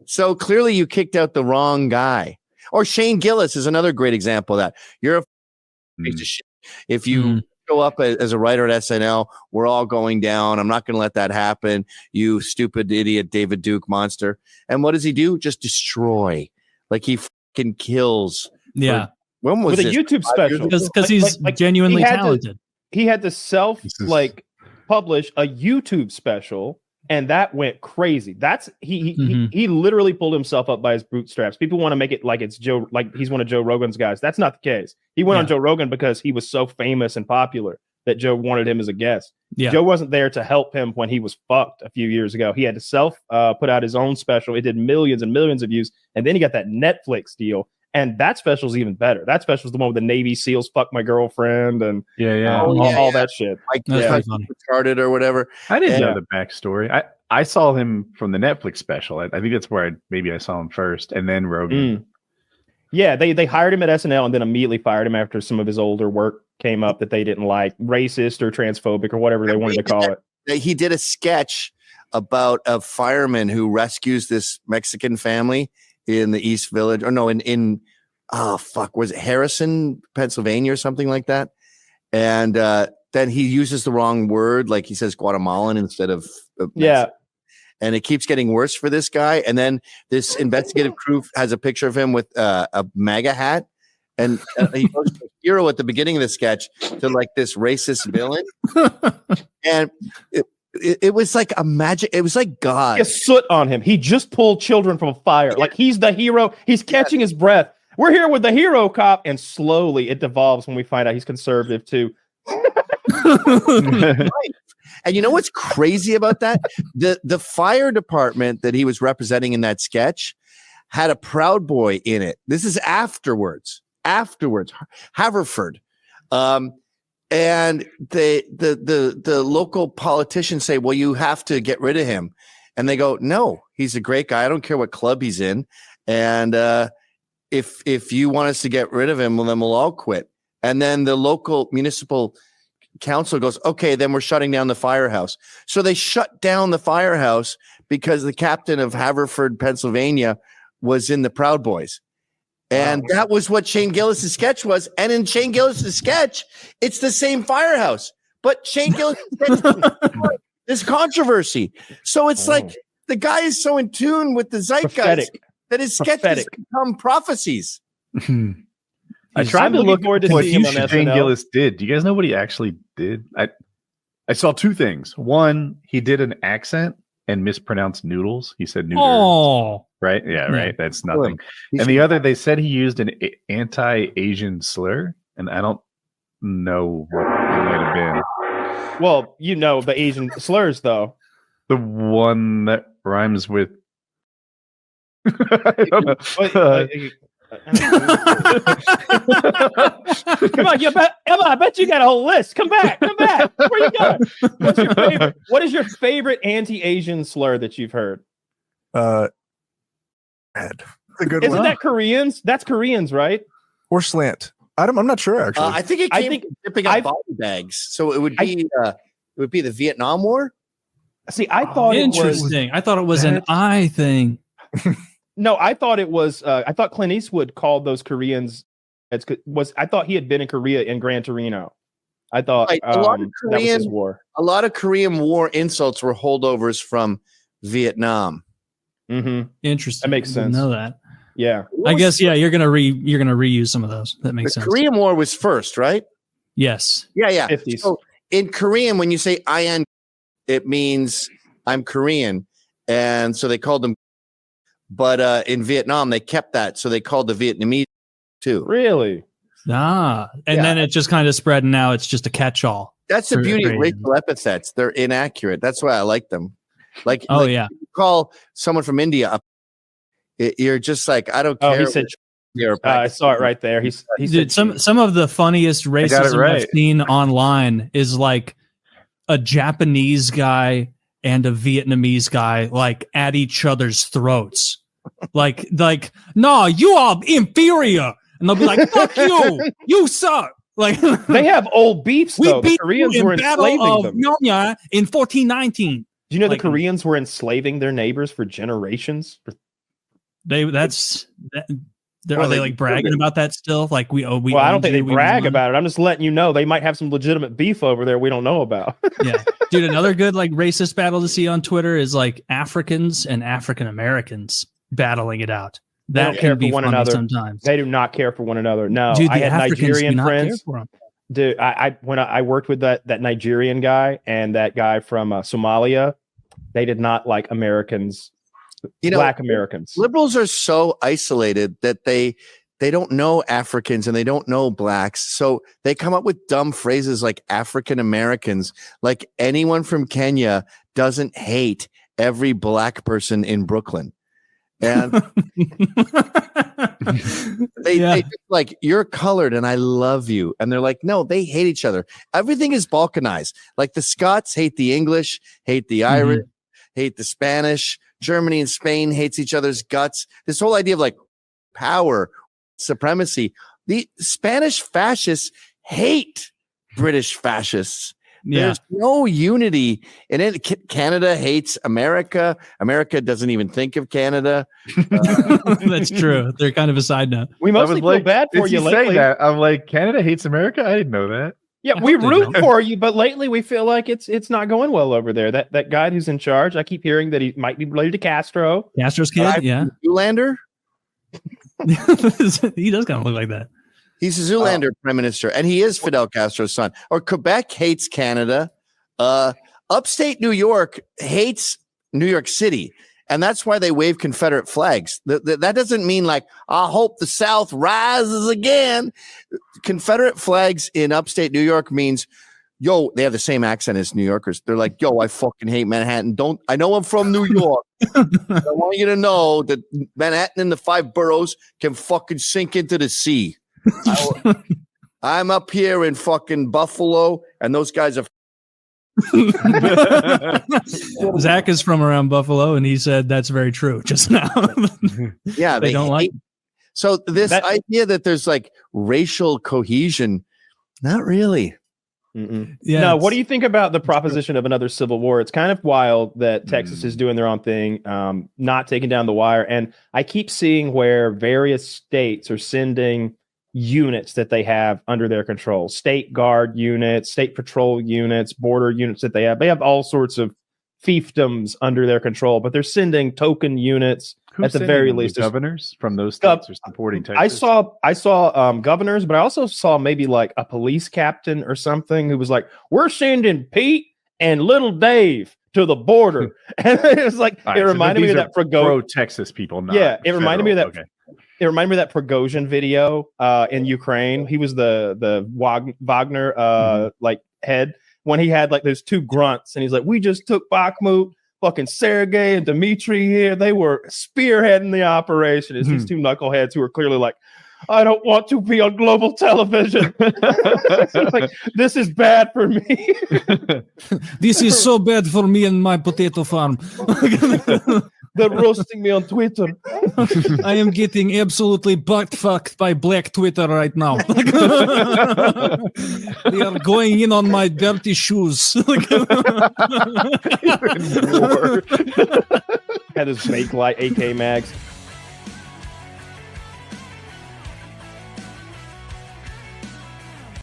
So clearly you kicked out the wrong guy. Or Shane Gillis is another great example of that. You're a piece of shit. If you show up as a writer at SNL, we're all going down. I'm not going to let that happen. You stupid idiot, David Duke monster. And what does he do? Just destroy. Like he fucking kills. Yeah. When was with this? a YouTube special? Because he's genuinely talented. He had to publish a YouTube special, and that went crazy. That's he literally pulled himself up by his bootstraps. People want to make it like it's Joe, like he's one of Joe Rogan's guys. That's not the case. He went on Joe Rogan because he was so famous and popular that Joe wanted him as a guest. Yeah. Joe wasn't there to help him when he was fucked a few years ago. He had to put out his own special. It did millions and millions of views, and then he got that Netflix deal. And that special is even better. That special is the one with the Navy SEALs fuck my girlfriend and all that shit. Like Uncharted or whatever. I didn't know the backstory. I saw him from the Netflix special. I think that's where I saw him first, and then Rogan. Yeah, they hired him at SNL and then immediately fired him after some of his older work came up that they didn't like, racist or transphobic or whatever they wanted to call it. He did a sketch about a fireman who rescues this Mexican family in the East Village, or no, was it Harrison, Pennsylvania, or something like that? And then he uses the wrong word, like he says Guatemalan instead of Mexican. And it keeps getting worse for this guy. And then this investigative crew has a picture of him with a MAGA hat, and he goes to hero at the beginning of the sketch to like this racist villain, and it was like a magic. It was like God. He has soot on him. He just pulled children from a fire. Like he's the hero. He's catching his breath. We're here with the hero cop, and slowly it devolves when we find out he's conservative too. And you know what's crazy about that? The fire department that he was representing in that sketch had a Proud Boy in it. This is afterwards, Haverford. And the local politicians say, well, you have to get rid of him. And they go, no, he's a great guy. I don't care what club he's in. And if you want us to get rid of him, well, then we'll all quit. And then the local municipal council goes, okay, then we're shutting down the firehouse. So they shut down the firehouse because the captain of Haverford, Pennsylvania was in the Proud Boys. And that was what Shane Gillis' sketch was. And in Shane Gillis' sketch, it's the same firehouse. But Shane Gillis' sketch, this controversy. So it's like the guy is so in tune with the zeitgeist that his sketches become prophecies. I tried to look forward to what Shane Gillis did. Do you guys know what he actually did? I saw two things. One, he did an accent and mispronounced noodles. He said noodles. Oh, right. Yeah, right. That's nothing. And the other, they said he used an anti-Asian slur, and I don't know what it might have been. Well, you know the Asian slurs, though. The one that rhymes with. I don't know. Come on, Emma, I bet you got a whole list. Come back. Where you going? What's your favorite? What is your favorite anti-Asian slur that you've heard? A good Isn't one. That Koreans? That's Koreans, right? Or slant. I'm not sure actually. I think it came from dipping up body bags. So it would be the Vietnam War. See, I thought interesting. I thought it was an eye thing. No, I thought it was. I thought Clint Eastwood called those Koreans. I thought he had been in Korea in Gran Torino. I thought a lot of Korean, that was his war. A lot of Korean War insults were holdovers from Vietnam. Mm-hmm. Interesting. That makes sense. I know that. Yeah, I guess. Yeah, you're gonna reuse some of those. That makes sense. The Korean War was first, right? Yes. Yeah. 50s. So in Korean, when you say "I am," it means I'm Korean, and so they called them. But in Vietnam, they kept that, so they called the Vietnamese too. Really? And then it just kind of spread, and now it's just a catch-all. That's the beauty of racial epithets. They're inaccurate. That's why I like them. Like, you call someone from India up, you're just like, I don't care. He said, I saw it right there. He said some of the funniest racism I've seen online is like a Japanese guy and a Vietnamese guy like at each other's throats. like, no, you are inferior. And they'll be like, fuck you, you suck. Like they have old beefs, though. The Koreans were enslaving them. Pyongyang in 1419. Do you know the Koreans were enslaving their neighbors for generations? Are they like bragging about that still? Like we well, I don't think they brag about it. I'm just letting you know they might have some legitimate beef over there we don't know about. Yeah, dude. Another good like racist battle to see on Twitter is like Africans and African Americans battling it out. They don't care for one another. Sometimes they do not care for one another. No, dude, I had Nigerian friends. Dude, when I worked with that Nigerian guy and that guy from Somalia, they did not like Americans. Black Americans. Liberals are so isolated that they don't know Africans and they don't know blacks. So they come up with dumb phrases like African Americans, like anyone from Kenya doesn't hate every black person in Brooklyn. And they like, you're colored and I love you. And they're like, no, they hate each other. Everything is balkanized. Like the Scots hate the English, hate the Irish, hate the Spanish. Germany and Spain hates each other's guts. This whole idea of like power, supremacy. The Spanish fascists hate British fascists. There's no unity. And then Canada hates America. America doesn't even think of Canada. That's true. They're kind of a side note. We mostly feel bad for you lately. That? I'm like, Canada hates America? I didn't know that. Yeah, we root for you, but lately we feel like it's not going well over there. That guy who's in charge, I keep hearing that he might be related to Castro. Castro's kid, yeah. Zoolander? He does kind of look like that. He's a Zoolander prime minister, and he is Fidel Castro's son. Or Quebec hates Canada. Upstate New York hates New York City. And that's why they wave Confederate flags. That doesn't mean like, I hope the South rises again. Confederate flags in upstate New York means, yo, they have the same accent as New Yorkers. They're like, yo, I fucking hate Manhattan. I know I'm from New York. I want you to know that Manhattan and the 5 boroughs can fucking sink into the sea. I'm up here in fucking Buffalo, and those guys are Zach is from around Buffalo, and he said that's very true just now. Yeah, they don't like. So this idea that there's like racial cohesion, not really. Yeah. No. What do you think about the proposition of another civil war? It's kind of wild that Texas is doing their own thing, not taking down the wire, and I keep seeing where various states are sending units that they have under their control, state guard units, state patrol units, border units that they have all sorts of fiefdoms under their control, but they're sending token units. Who's at the very least. Governors from those states are supporting Texas. I saw governors, but I also saw maybe like a police captain or something who was like, we're sending Pete and little Dave to the border. And it was like, it reminded me of that pro-Texas people. It reminded me of that. Okay. It reminded me of that Prigozhin video in Ukraine. He was the Wagner like head when he had like those 2 grunts, and he's like, "We just took Bakhmut." Fucking Sergei and Dmitry here, they were spearheading the operation. It's these 2 knuckleheads who are clearly like, I don't want to be on global television. Like, this is bad for me. This is so bad for me and my potato farm. They're roasting me on Twitter. I am getting absolutely butt-fucked by Black Twitter right now. They are going in on my dirty shoes. Had his Bakelite AK mags.